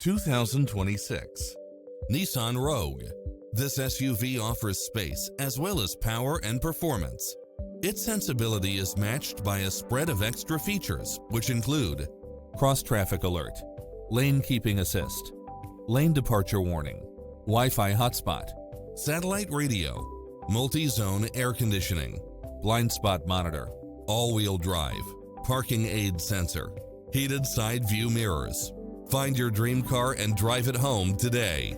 2026 Nissan Rogue. This SUV offers space as well as power and performance. Its sensibility is matched by a spread of extra features, which include cross-traffic alert, lane keeping assist, lane departure warning, Wi-Fi hotspot, satellite radio, multi-zone air conditioning, blind spot monitor, all-wheel drive, parking aid sensor, heated side view mirrors. Find your dream car and drive it home today.